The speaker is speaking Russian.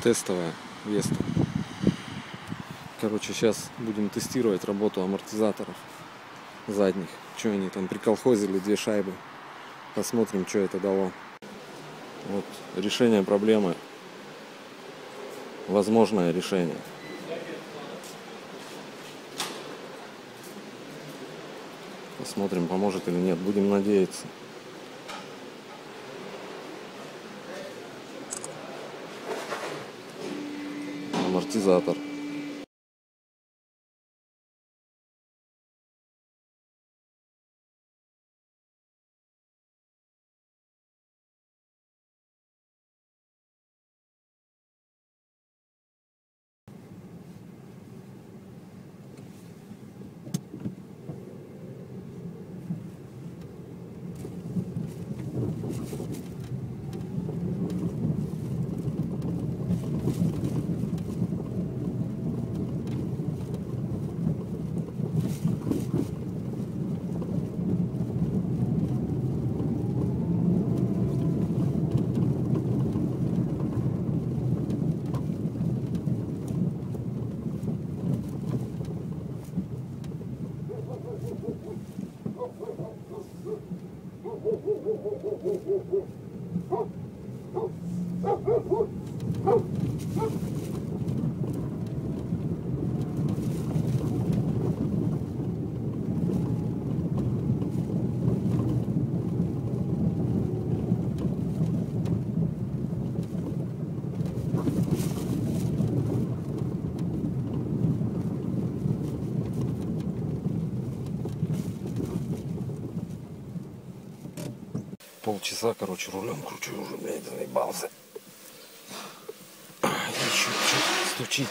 тестовая Веста. Короче, сейчас будем тестировать работу амортизаторов задних. Что они там приколхозили, 2 шайбы. Посмотрим, что это дало. Вот решение проблемы. Возможное решение. Посмотрим, поможет или нет. Будем надеяться. Амортизатор. Полчаса, короче, рулем кручу уже, блядь, заебался. Еще что-то стучит.